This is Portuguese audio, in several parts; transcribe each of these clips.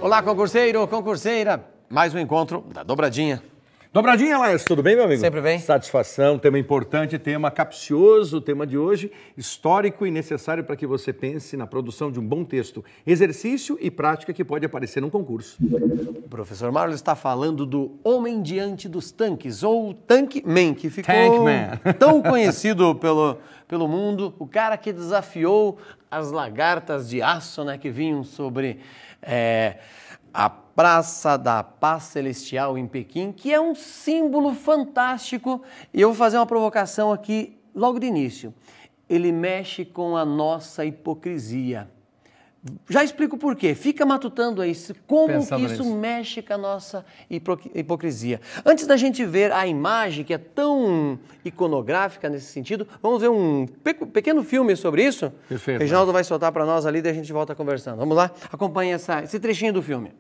Olá, concurseiro, concurseira. Mais um encontro da Dobradinha. Dobradinha, Laércio, tudo bem, meu amigo? Sempre bem. Satisfação, tema importante, tema capcioso, tema de hoje, histórico e necessário para que você pense na produção de um bom texto, exercício e prática que pode aparecer num concurso. O professor Marlos está falando do Homem Diante dos Tanques, ou Tank Man, que ficou tão conhecido pelo mundo, o cara que desafiou as lagartas de aço, né, que vinham sobre a Praça da Paz Celestial em Pequim, que é um símbolo fantástico. E eu vou fazer uma provocação aqui logo de início. Ele mexe com a nossa hipocrisia. Já explico por quê. Fica matutando aí como que isso mexe com a nossa hipocrisia. Antes da gente ver a imagem, que é tão iconográfica nesse sentido, vamos ver um pequeno filme sobre isso? Perfeito. O Reginaldo vai soltar para nós ali e daí a gente volta conversando. Vamos lá? Acompanhe esse trechinho do filme.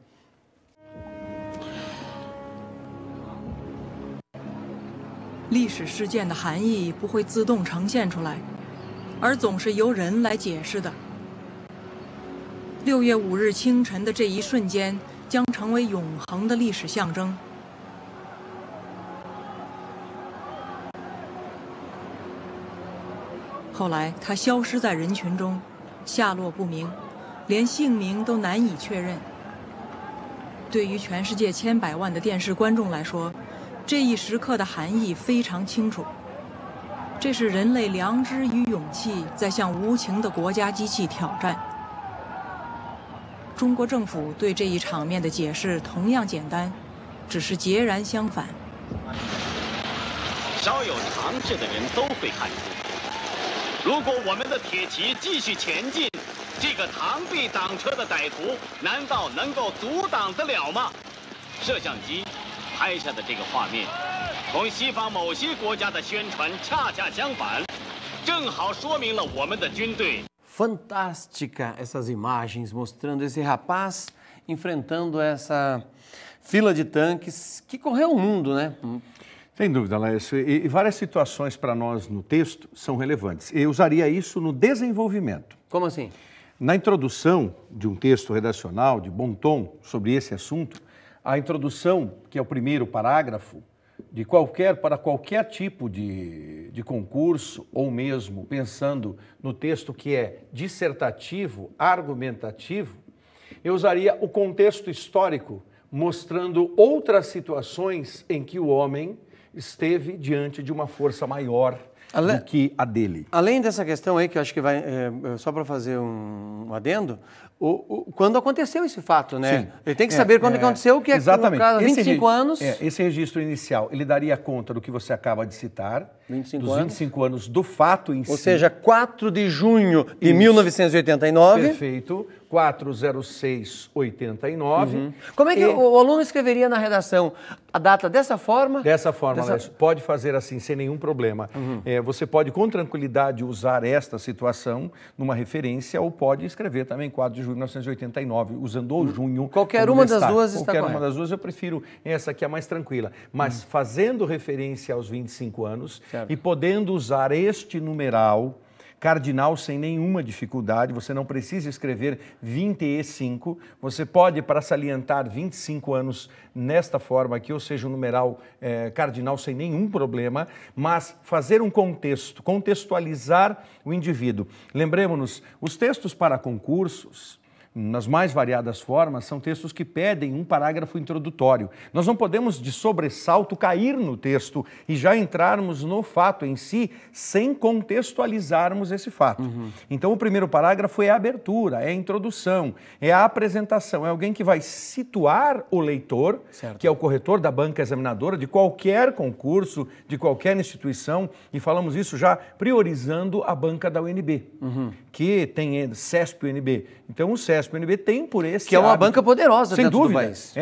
历史事件的含义不会自动呈现出来，而总是由人来解释的。6月5日清晨的这一瞬间将成为永恒的历史象征。后来，他消失在人群中，下落不明，连姓名都难以确认。对于全世界千百万的电视观众来说， 这一时刻的含义非常清楚，这是人类良知与勇气在向无情的国家机器挑战。中国政府对这一场面的解释同样简单，只是截然相反。稍有常识的人都会看出，如果我们的铁骑继续前进，这个螳臂挡车的歹徒难道能够阻挡得了吗？摄像机 拍下的这个画面，同西方某些国家的宣传恰恰相反，正好说明了我们的军队。 Fantástica essas imagens mostrando esse rapaz enfrentando essa fila de tanques que correu o mundo, né? Sem dúvida, Laércio. E várias situações para nós no texto são relevantes. Eu usaria isso no desenvolvimento. Como assim? Na introdução de um texto redacional de bom tom sobre esse assunto, a introdução, que é o primeiro parágrafo, para qualquer tipo de concurso, ou mesmo pensando no texto que é dissertativo, argumentativo, eu usaria o contexto histórico, mostrando outras situações em que o homem esteve diante de uma força maior do que a dele. Além dessa questão aí, que eu acho que vai, só para fazer um adendo, quando aconteceu esse fato, né? Sim. Ele tem que saber quando aconteceu, que é exatamente. No caso, 25 anos. Esse registro inicial, ele daria conta do que você acaba de citar, 25 anos do fato em si. Ou seja, 4 de junho de 1989. Perfeito. 40689. Uhum. Como é que o aluno escreveria na redação a data dessa forma? Dessa forma, pode fazer assim, sem nenhum problema. Uhum. Você pode, com tranquilidade, usar esta situação numa referência ou pode escrever também 4 de junho de 1989, usando o junho. Qualquer uma das duas está correta. Qualquer uma das duas, eu prefiro essa que é mais tranquila. Mas fazendo referência aos 25 anos e podendo usar este numeral cardinal sem nenhuma dificuldade, você não precisa escrever 25, você pode, para salientar 25 anos nesta forma aqui, ou seja, um numeral cardinal sem nenhum problema, mas fazer um contexto, contextualizar o indivíduo. Lembremos-nos, os textos para concursos, nas mais variadas formas, são textos que pedem um parágrafo introdutório. Nós não podemos, de sobressalto, cair no texto e já entrarmos no fato em si sem contextualizarmos esse fato. Então, o primeiro parágrafo é a abertura, é a introdução, é a apresentação, é alguém que vai situar o leitor, que é o corretor da banca examinadora de qualquer concurso, de qualquer instituição, e falamos isso já priorizando a banca da UNB, que tem CESP-UNB. Então, o CESP-UNB tem por esse que é uma banca poderosa sem dentro dúvida. do país.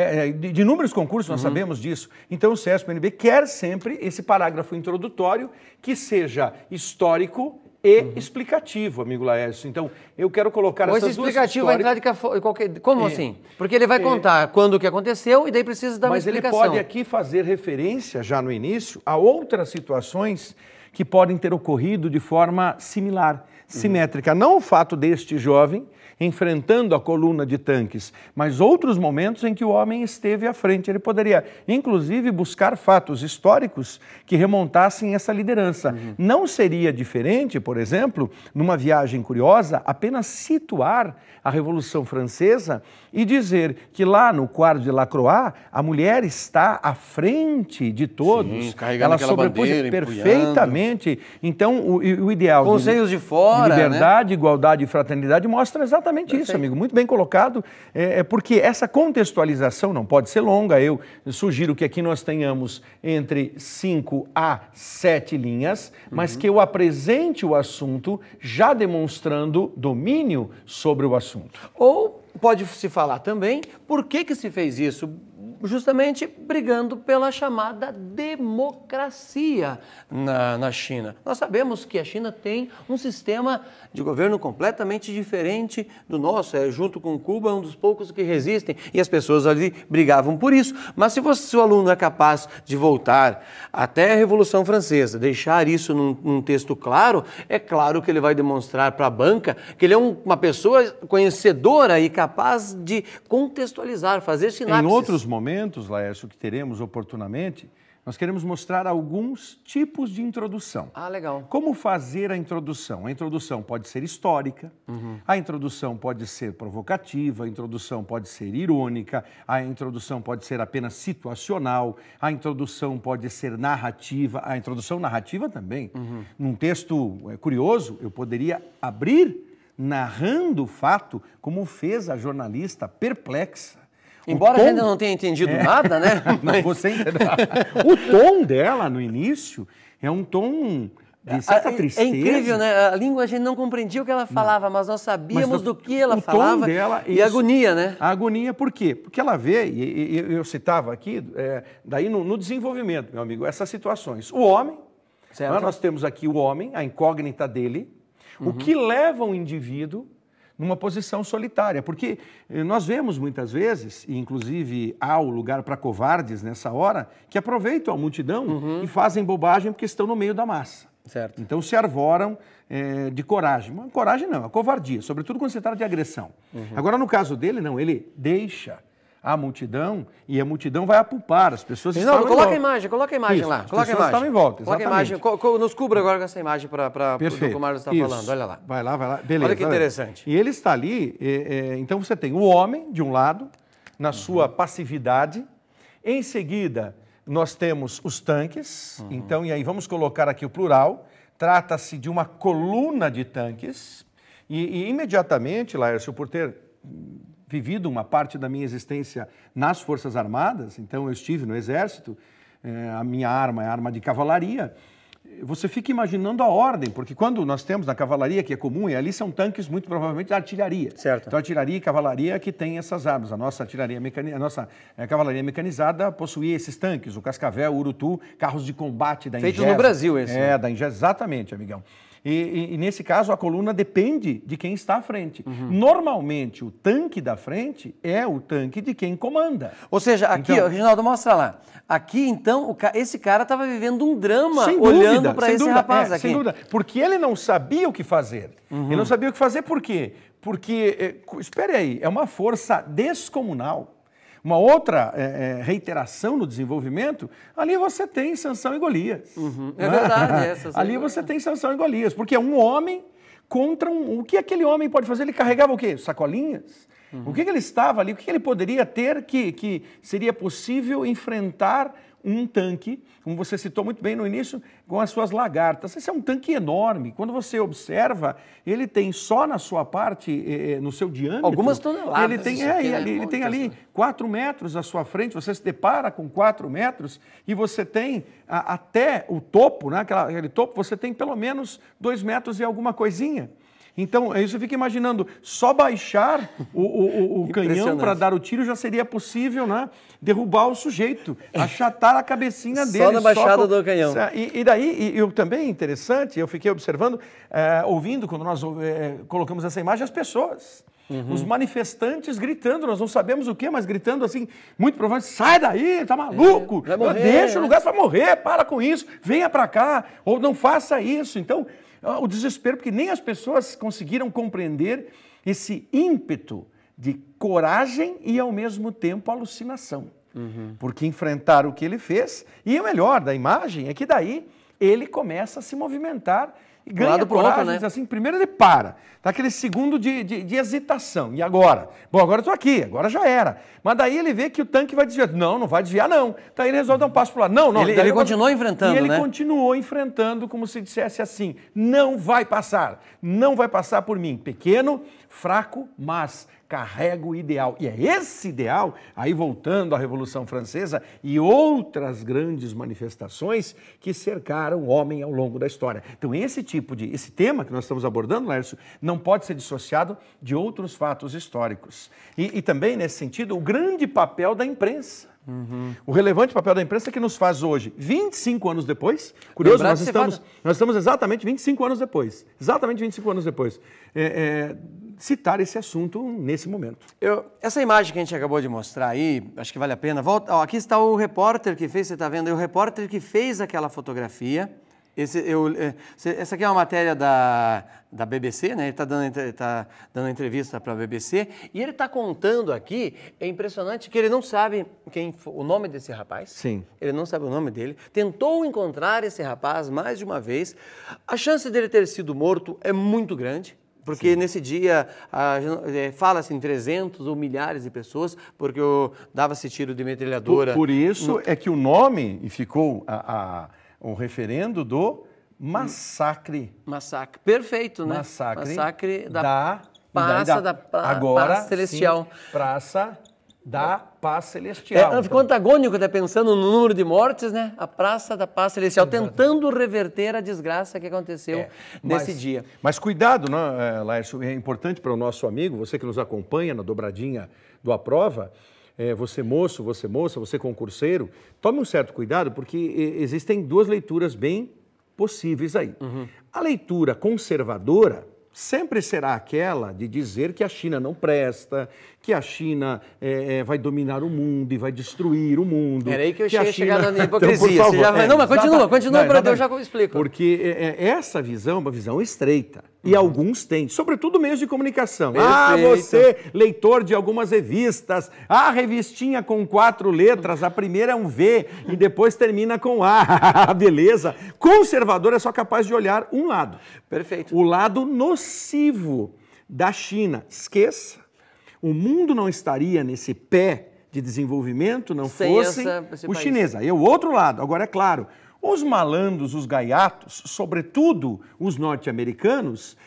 De inúmeros concursos nós sabemos disso. Então, o CESP-UNB quer sempre esse parágrafo introdutório que seja histórico e explicativo, amigo Laércio. Então, eu quero colocar essas duas explicativo vai entrar de qualquer... Como assim? Porque ele vai contar quando o que aconteceu e daí precisa dar uma explicação. Mas ele pode aqui fazer referência, já no início, a outras situações que podem ter ocorrido de forma similar. simétrica. Não o fato deste jovem enfrentando a coluna de tanques, mas outros momentos em que o homem esteve à frente. Ele poderia, inclusive, buscar fatos históricos que remontassem essa liderança. Não seria diferente, por exemplo, numa viagem curiosa, apenas situar a Revolução Francesa e dizer que lá no Quarto de Lacroix, a mulher está à frente de todos. Sim, carregando aquela bandeira, perfeitamente. Então, o ideal com os seios de fora, liberdade, né? Igualdade e fraternidade mostra exatamente isso, amigo. Muito bem colocado, porque essa contextualização não pode ser longa. Eu sugiro que aqui nós tenhamos entre 5 a 7 linhas, mas que eu apresente o assunto já demonstrando domínio sobre o assunto. Ou pode-se falar também por que se fez isso, justamente brigando pela chamada democracia na China. Nós sabemos que a China tem um sistema de governo completamente diferente do nosso, junto com Cuba, um dos poucos que resistem, e as pessoas ali brigavam por isso. Mas se o aluno é capaz de voltar até a Revolução Francesa, deixar isso num texto claro, é claro que ele vai demonstrar para a banca que ele é uma pessoa conhecedora e capaz de contextualizar, fazer sinapses. Em outros momentos, Laércio, que teremos oportunamente, nós queremos mostrar alguns tipos de introdução. Ah, legal. Como fazer a introdução? A introdução pode ser histórica, a introdução pode ser provocativa, a introdução pode ser irônica, a introdução pode ser apenas situacional, a introdução pode ser narrativa, a introdução narrativa também. Num texto curioso, eu poderia abrir narrando o fato, como fez a jornalista perplexa. Embora a gente não tenha entendido nada, né? Mas você entendeu? O tom dela, no início, é um tom de certa tristeza. É incrível, né? A língua, a gente não compreendia o que ela falava, mas nós sabíamos do que ela falava. O tom dela... E a agonia, né? A agonia, por quê? Porque ela vê, e eu citava aqui, daí no desenvolvimento, meu amigo, essas situações. O homem, nós temos aqui o homem, a incógnita dele, o que leva o indivíduo numa posição solitária, porque nós vemos muitas vezes, e inclusive há o lugar para covardes nessa hora, que aproveitam a multidão e fazem bobagem porque estão no meio da massa. Certo. Então se arvoram de coragem. Mas coragem não, a covardia, sobretudo quando se trata de agressão. Agora, no caso dele, não, ele deixa a multidão e a multidão vai apupar, as pessoas estavam coloca a imagem Isso, lá. As pessoas estavam em volta, coloca exatamente. a imagem, nos cubra agora com essa imagem para o que o Marlos está falando, olha lá. Vai lá, beleza. Olha que interessante. E ele está ali, então você tem o homem, de um lado, na sua passividade, em seguida nós temos os tanques, então, e aí vamos colocar aqui o plural, trata-se de uma coluna de tanques, e imediatamente, Laércio, por ter vivido uma parte da minha existência nas Forças Armadas, então eu estive no Exército, a minha arma é a arma de cavalaria, você fica imaginando a ordem, porque quando nós temos na cavalaria, que é comum, e ali são tanques muito provavelmente de artilharia. Certo. Então artilharia e cavalaria que tem essas armas. A nossa cavalaria mecanizada possuía esses tanques, o Cascavel, o Urutu, carros de combate da Ingesa. Feitos no Brasil esse. Da Ingesa, exatamente, amigão. E nesse caso, a coluna depende de quem está à frente. Normalmente, o tanque da frente é o tanque de quem comanda. Ou seja, aqui, então, Reginaldo, mostra lá. Aqui, então, esse cara estava vivendo um drama sem olhando dúvida, para esse rapaz aqui. Sem dúvida, porque ele não sabia o que fazer. Ele não sabia o que fazer por quê? Porque, espere aí, é uma força descomunal. Uma outra reiteração no desenvolvimento, ali você tem Sansão e Golias. É verdade. Ali você tem Sansão e Golias, porque é um homem contra o que aquele homem pode fazer? Ele carregava o quê? Sacolinhas? O que ele estava ali? O que ele poderia ter que seria possível enfrentar um tanque, como você citou muito bem no início, com as suas lagartas. Esse é um tanque enorme. Quando você observa, ele tem só na sua parte, no seu diâmetro... Algumas toneladas. Ele tem ali 4 metros à sua frente, você se depara com 4 metros e você tem até o topo, né, aquele topo, você tem pelo menos 2 metros e alguma coisinha. Então, aí você fica imaginando, só baixar o canhão para dar o tiro já seria possível, né, derrubar o sujeito, achatar a cabecinha dele. Só na baixada do canhão. E daí, também interessante, eu fiquei observando, ouvindo, quando nós colocamos essa imagem, as pessoas. Os manifestantes gritando, nós não sabemos o que, mas gritando assim, muito provavelmente, sai daí, tá maluco, deixa o lugar para morrer, para com isso, venha para cá, ou não faça isso. Então, o desespero, porque nem as pessoas conseguiram compreender esse ímpeto de coragem e, ao mesmo tempo, alucinação. Porque enfrentaram o que ele fez, e o melhor da imagem é que daí ele começa a se movimentar e ganha coragem, né? Diz assim, primeiro ele para, tá aquele segundo de hesitação, e agora? Bom, agora eu estou aqui, agora já era. Mas daí ele vê que o tanque vai desviar. Não vai desviar não. Daí ele resolve dar um passo para lá. Não. Ele continuou enfrentando, né? E ele continuou enfrentando como se dissesse assim, não vai passar por mim. Pequeno, fraco, mas carrego o ideal. E é esse ideal, aí voltando à Revolução Francesa e outras grandes manifestações que cercaram o homem ao longo da história. Então esse tema que nós estamos abordando, Laércio, não pode ser dissociado de outros fatos históricos. E também, nesse sentido, o grande papel da imprensa. O relevante papel da imprensa que nos faz hoje, 25 anos depois, curioso, nós estamos exatamente 25 anos depois, citar esse assunto nesse momento. Essa imagem que a gente acabou de mostrar aí, acho que vale a pena. Aqui está o repórter que fez, você está vendo aí, o repórter que fez aquela fotografia. Essa aqui é uma matéria da BBC, né? Ele está dando entrevista para a BBC e ele está contando aqui, é impressionante que ele não sabe o nome desse rapaz. Sim. Ele não sabe o nome dele. Tentou encontrar esse rapaz mais de uma vez. A chance dele ter sido morto é muito grande. Porque nesse dia fala-se em 300 ou milhares de pessoas, porque dava-se tiro de metralhadora. Por isso é que o nome ficou o referendo do massacre. Massacre. Perfeito, né? Massacre da Praça Celestial. Sim, Praça da Paz Celestial. Ficou antagônico, até pensando no número de mortes, né? A Praça da Paz Celestial, tentando reverter a desgraça que aconteceu nesse dia. Mas cuidado, né, Laércio? É importante para o nosso amigo, você que nos acompanha na dobradinha do Aprova, você moço, você moça, você concurseiro, tome um certo cuidado, porque existem duas leituras bem possíveis aí. A leitura conservadora sempre será aquela de dizer que a China não presta, que a China vai dominar o mundo e vai destruir o mundo. Era aí que eu ia chegar na hipocrisia. Então, não, mas continua, eu já explico. Porque essa visão é uma visão estreita. E alguns têm, sobretudo meios de comunicação. Você, leitor de algumas revistas, a revistinha com 4 letras, a primeira é um V e depois termina com A. Beleza. Conservador é só capaz de olhar um lado. Perfeito. O lado nocivo da China. Esqueça. O mundo não estaria nesse pé de desenvolvimento, não fosse o chinês. Aí é o outro lado. Agora, é claro, os malandros, os gaiatos, sobretudo os norte-americanos,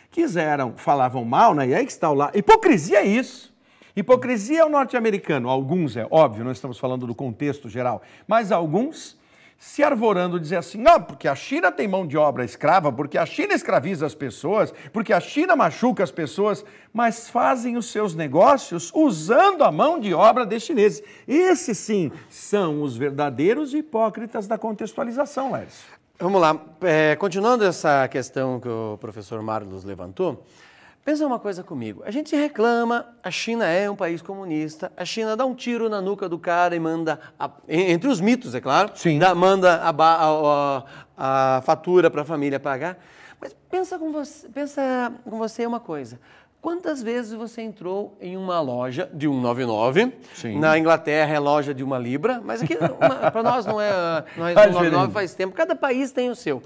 falavam mal, né? E aí que está o lado. Hipocrisia é isso. Hipocrisia é o norte-americano. Alguns, é óbvio, não estamos falando do contexto geral, mas alguns se arvorando dizer assim, não, porque a China tem mão de obra escrava, porque a China escraviza as pessoas, porque a China machuca as pessoas, mas fazem os seus negócios usando a mão de obra dos chineses. Esses, sim, são os verdadeiros hipócritas da contextualização, Laércio. Vamos lá. Continuando essa questão que o professor Marlos levantou, pensa uma coisa comigo. A gente reclama, a China é um país comunista, a China dá um tiro na nuca do cara e manda, entre os mitos, é claro, manda a fatura para a família pagar. Mas pensa com você uma coisa. Quantas vezes você entrou em uma loja de 1,99? Sim. Na Inglaterra é loja de 1 libra, mas aqui para nós não é 1,99 faz tempo. Cada país tem o seu.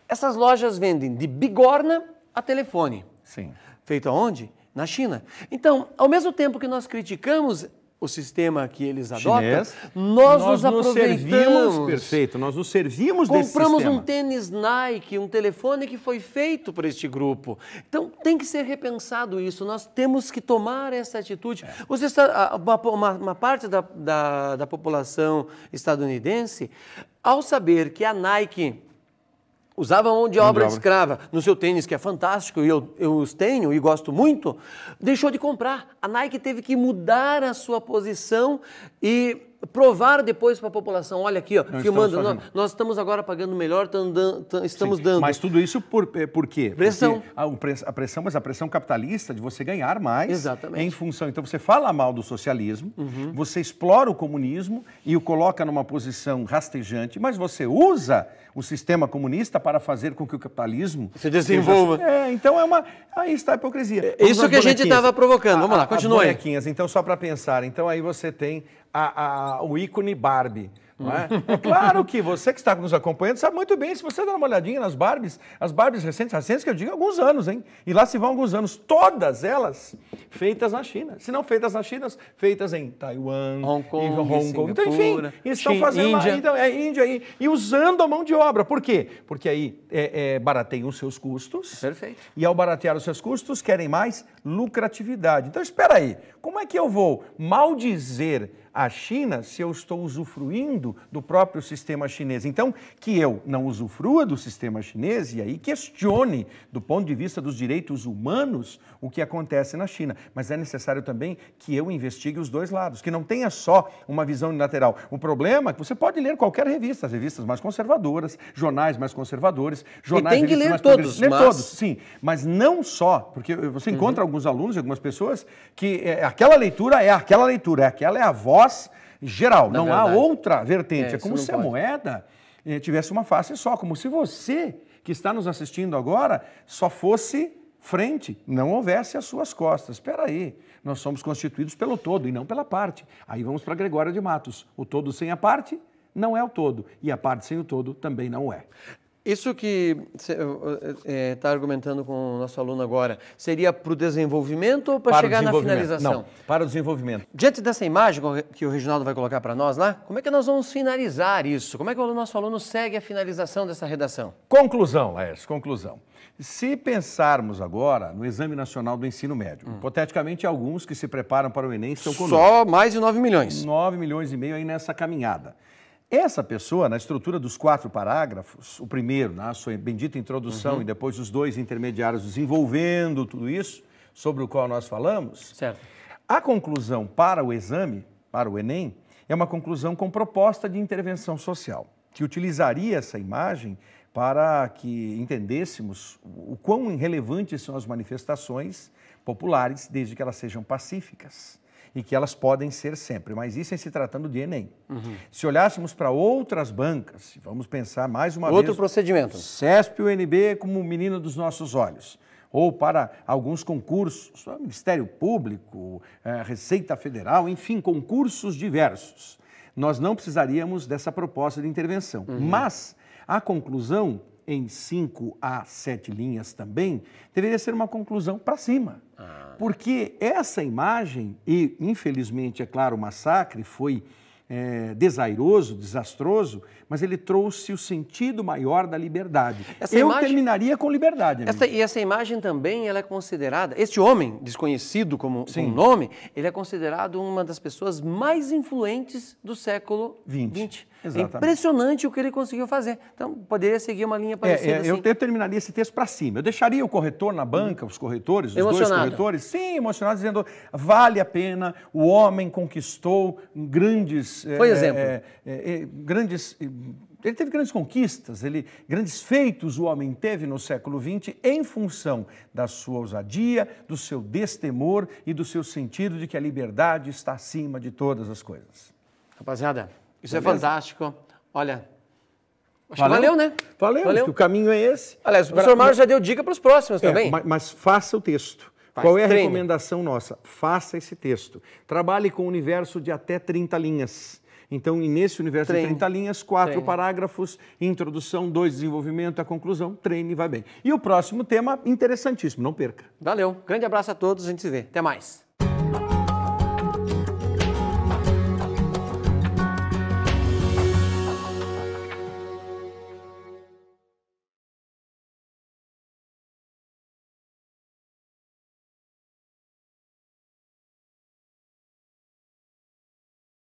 Essas lojas vendem de bigorna a telefone. Sim. Feito aonde? Na China. Então, ao mesmo tempo que nós criticamos o sistema que eles adotam, nós nos aproveitamos. Perfeito, nós nos servimos desse sistema. Compramos um tênis Nike, um telefone que foi feito por este grupo. Então, tem que ser repensado isso. Nós temos que tomar essa atitude. Uma parte da população estadunidense, ao saber que a Nike usava mão de obra escrava no seu tênis, que é fantástico, e eu os tenho e gosto muito, deixou de comprar. A Nike teve que mudar a sua posição e provar depois para a população, olha aqui, ó, Não filmando, nós estamos agora pagando melhor, estamos dando. Mas tudo isso por quê? Pressão. Mas a pressão capitalista de você ganhar mais. Exatamente. Em função. Então você fala mal do socialismo, você explora o comunismo e o coloca numa posição rastejante, mas você usa o sistema comunista para fazer com que o capitalismo se desenvolva. Então aí está a hipocrisia. Isso que a gente estava provocando. Vamos lá, continua aí. Então, só para pensar, então aí você tem o ícone Barbie. Não é? É claro que você que está nos acompanhando sabe muito bem, se você dá uma olhadinha nas Barbies, as Barbies recentes que eu digo há alguns anos, hein? E lá se vão alguns anos, todas elas feitas na China. Se não feitas na China, feitas em Taiwan, Hong Kong. Então, enfim, estão fazendo Índia. Então, Índia aí, e usando a mão de obra. Por quê? Porque aí barateiam os seus custos. Perfeito. E ao baratear os seus custos, querem mais lucratividade. Então, espera aí, como é que eu vou maldizer a China se eu estou usufruindo do próprio sistema chinês? Então, que eu não usufrua do sistema chinês e aí questione, do ponto de vista dos direitos humanos, o que acontece na China. Mas é necessário também que eu investigue os dois lados, que não tenha só uma visão unilateral. O problema é que você pode ler qualquer revista, as revistas mais conservadoras, jornais mais conservadores, jornais... E tem que ler mais todos. Ler todos, sim. Mas não só, porque você encontra alguns alunos e algumas pessoas que aquela leitura é a voz geral, não há outra vertente. É como se a moeda tivesse uma face só, como se você que está nos assistindo agora só fosse frente, não houvesse as suas costas. Espera aí, nós somos constituídos pelo todo e não pela parte. Aí vamos para Gregório de Matos. O todo sem a parte não é o todo, e a parte sem o todo também não é. Isso que você está argumentando com o nosso aluno agora, seria para o desenvolvimento ou para chegar na finalização? Não, para o desenvolvimento. Diante dessa imagem que o Reginaldo vai colocar para nós lá, como é que nós vamos finalizar isso? Como é que o nosso aluno segue a finalização dessa redação? Conclusão, Laércio, conclusão. Se pensarmos agora no Exame Nacional do Ensino Médio, hipoteticamente alguns que se preparam para o Enem estão conosco. Só mais de 9 milhões. 9 milhões e meio aí nessa caminhada. Essa pessoa, na estrutura dos 4 parágrafos, o primeiro, na sua bendita introdução, e depois os 2 intermediários desenvolvendo tudo isso, sobre o qual nós falamos, certo. A conclusão para o exame, para o Enem, é uma conclusão com proposta de intervenção social, que utilizaria essa imagem para que entendêssemos o quão relevantes são as manifestações populares, desde que elas sejam pacíficas. E que elas podem ser sempre, mas isso em se tratando de Enem. Se olhássemos para outras bancas, vamos pensar mais uma vez... Outro procedimento. CESP e UNB como menino dos nossos olhos. Ou para alguns concursos, Ministério Público, Receita Federal, enfim, concursos diversos. Nós não precisaríamos dessa proposta de intervenção. Mas a conclusão, em 5 a 7 linhas também, deveria ser uma conclusão para cima. Porque essa imagem, e infelizmente, é claro, o massacre foi desairoso, desastroso, mas ele trouxe o sentido maior da liberdade. Terminaria com liberdade. E essa imagem também ela é considerada, este homem desconhecido como nome, ele é considerado uma das pessoas mais influentes do século XX. É impressionante o que ele conseguiu fazer. Então, poderia seguir uma linha parecida assim. Eu terminaria esse texto para cima. Eu deixaria o corretor na banca, os corretores, os dois corretores, sim, emocionados, dizendo, vale a pena, o homem conquistou grandes... Foi exemplo. Ele teve grandes conquistas, grandes feitos o homem teve no século XX em função da sua ousadia, do seu destemor e do seu sentido de que a liberdade está acima de todas as coisas. Rapaziada, isso é fantástico. Olha, acho que valeu, né? Valeu. Que o caminho é esse. Aliás, o professor Mário já deu dica para os próximos também. Mas faça o texto. Qual é a recomendação nossa? Faça esse texto. Trabalhe com um universo de até 30 linhas. Então, nesse universo de 30 linhas, 4 parágrafos, introdução, 2 desenvolvimento, a conclusão, treine e vai bem. E o próximo tema, interessantíssimo, não perca. Valeu. Grande abraço a todos, a gente se vê. Até mais.